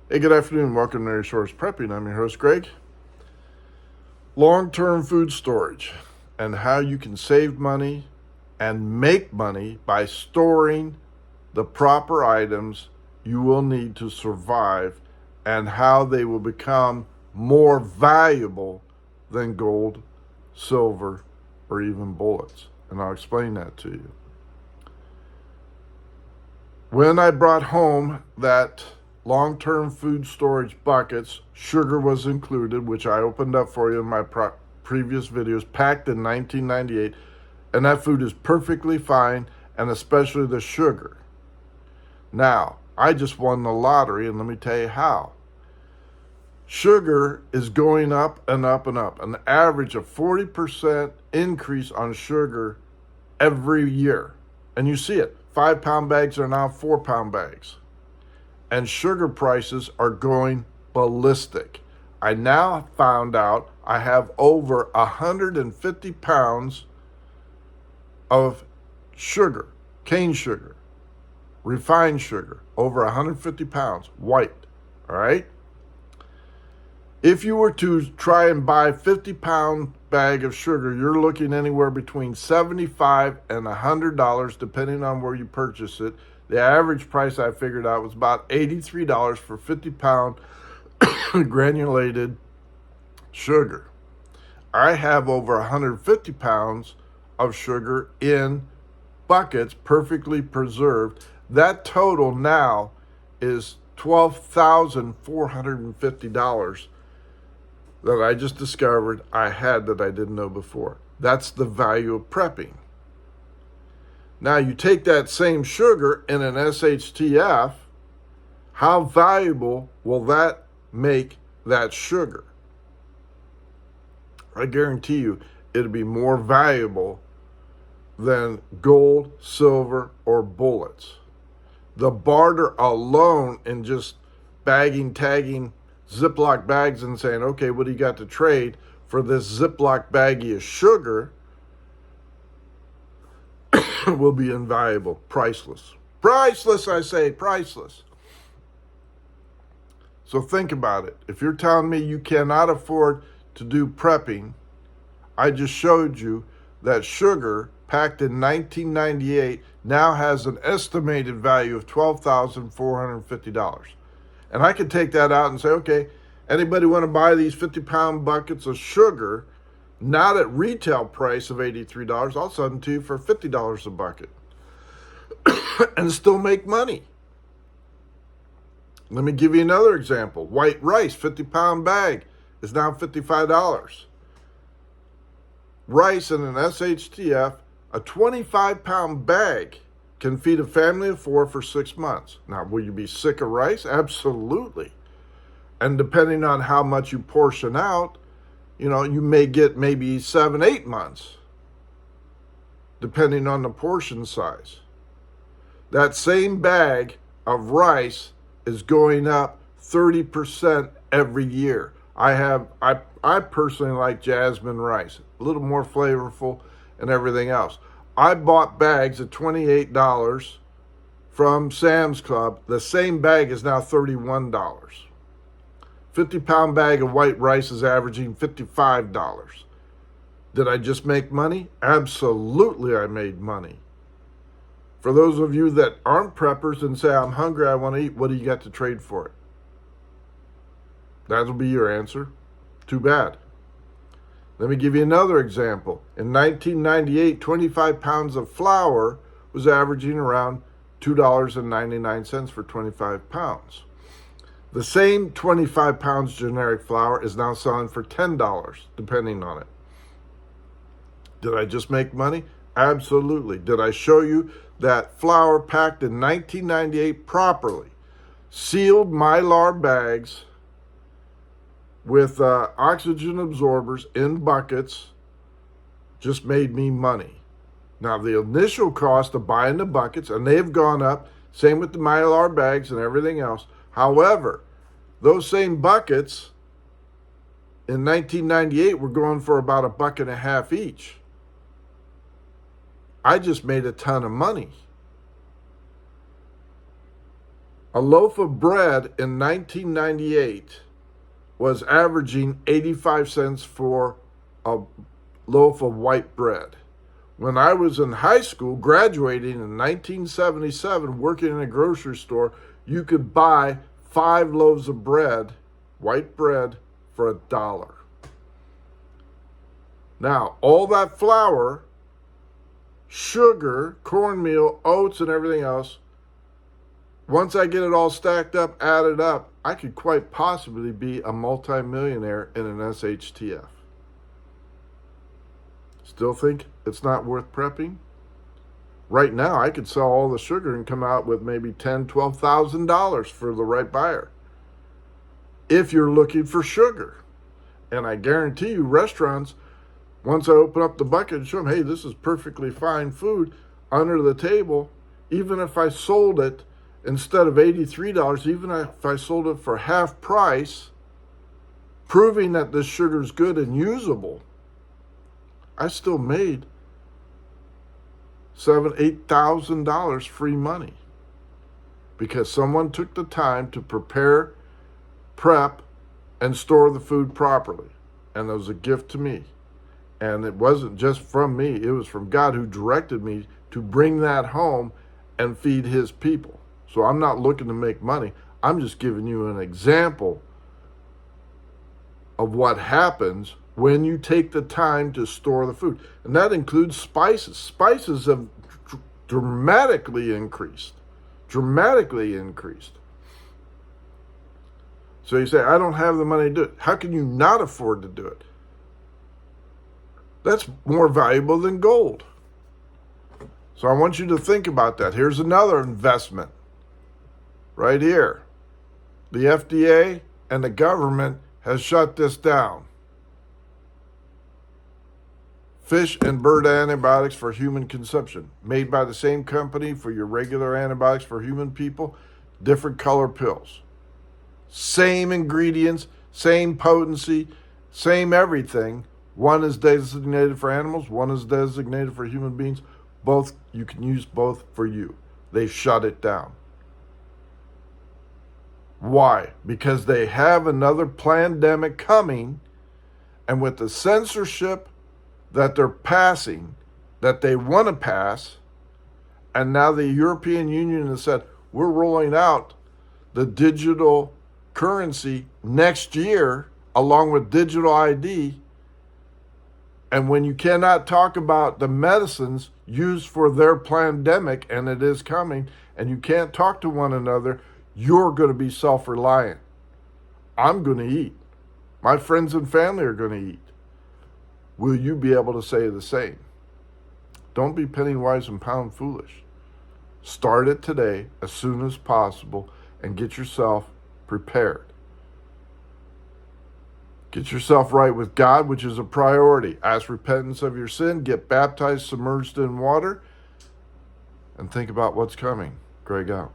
Hey, good afternoon. Welcome to Resource Prepping. I'm your host, Greg. Long-term food storage and how you can save money and make money by storing the proper items you will need to survive and how they will become more valuable than gold, silver, or even bullets. And I'll explain that to you. When I brought home that long-term food storage buckets, sugar was included, which I opened up for you in my previous videos, packed in 1998, and that food is perfectly fine, and especially the sugar. Now, I just won the lottery, and let me tell you how. Sugar is going up and up and up, an average of 40% increase on sugar every year. And you see it. 5-pound bags are now 4-pound bags. And sugar prices are going ballistic. I now found out I have over 150 pounds of sugar, cane sugar, refined sugar, over 150 pounds, white, all right? If you were to try and buy a 50-pound bag of sugar, you're looking anywhere between $75 and $100, depending on where you purchase it. The average price I figured out was about $83 for 50-pound granulated sugar. I have over 150 pounds of sugar in buckets, perfectly preserved. That total now is $12,450 that I just discovered I had that I didn't know before. That's the value of prepping. Now you take that same sugar in an SHTF, how valuable will that make that sugar? I guarantee you it'll be more valuable than gold, silver, or bullets. The barter alone in just bagging, tagging Ziploc bags and saying, okay, what do you got to trade for this Ziploc baggie of sugar will be invaluable, priceless. Priceless, I say, priceless. So think about it. If you're telling me you cannot afford to do prepping, I just showed you that sugar packed in 1998 now has an estimated value of $12,450. And I could take that out and say, okay, anybody want to buy these 50-pound buckets of sugar, not at retail price of $83, I'll sell them to you for $50 a bucket and still make money. Let me give you another example. White rice, 50-pound bag, is now $55. Rice in an SHTF, a 25-pound bag, can feed a family of 4 for 6 months. Now, will you be sick of rice? Absolutely. And depending on how much you portion out, you may get maybe 7, 8 months, depending on the portion size. That same bag of rice is going up 30% every year. I personally like jasmine rice, a little more flavorful and everything else. I bought bags at $28 from Sam's Club. The same bag is now $31. 50-pound bag of white rice is averaging $55. Did I just make money? Absolutely, I made money. For those of you that aren't preppers and say, I'm hungry, I want to eat, what do you got to trade for it? That'll be your answer. Too bad. Let me give you another example. In 1998, 25 pounds of flour was averaging around $2.99 for 25 pounds. The same 25 pounds generic flour is now selling for $10, depending on it. Did I just make money? Absolutely. Did I show you that flour packed in 1998 properly, sealed Mylar bags with oxygen absorbers in buckets, just made me money? Now, the initial cost of buying the buckets, and they've gone up, same with the Mylar bags and everything else. However, those same buckets in 1998 were going for about $1.50 each. I just made a ton of money. A loaf of bread in 1998 was averaging 85 cents for a loaf of white bread. When I was in high school, graduating in 1977, working in a grocery store, you could buy 5 loaves of bread, white bread, for $1. Now, all that flour, sugar, cornmeal, oats, and everything else, once I get it all stacked up, added up, I could quite possibly be a multimillionaire in an SHTF. Still think it's not worth prepping? Right now, I could sell all the sugar and come out with maybe $10,000, $12,000 for the right buyer. If you're looking for sugar. And I guarantee you, restaurants, once I open up the bucket and show them, hey, this is perfectly fine food under the table, even if I sold it instead of $83, even if I sold it for half price, proving that this sugar is good and usable, I still made $7,000, $8,000 free money because someone took the time to prepare, prep, and store the food properly. And it was a gift to me. And it wasn't just from me, it was from God who directed me to bring that home and feed his people. So I'm not looking to make money. I'm just giving you an example of what happens when you take the time to store the food. And that includes spices. Spices have dramatically increased. Dramatically increased. So you say, I don't have the money to do it. How can you not afford to do it? That's more valuable than gold. So I want you to think about that. Here's another investment. Right here. The FDA and the government has shut this down. Fish and bird antibiotics for human consumption, made by the same company for your regular antibiotics for human people, different color pills. Same ingredients, same potency, same everything. One is designated for animals, one is designated for human beings. Both, you can use both for you. They shut it down. Why? Because they have another pandemic coming, and with the censorship that they're passing, that they want to pass, and now the European Union has said, we're rolling out the digital currency next year, along with digital ID. And when you cannot talk about the medicines used for their pandemic, and it is coming, and you can't talk to one another, you're going to be self-reliant. I'm going to eat. My friends and family are going to eat. Will you be able to say the same? Don't be penny wise and pound foolish. Start it today as soon as possible and get yourself prepared. Get yourself right with God, which is a priority. Ask repentance of your sin, get baptized, submerged in water, and think about what's coming. Greg out.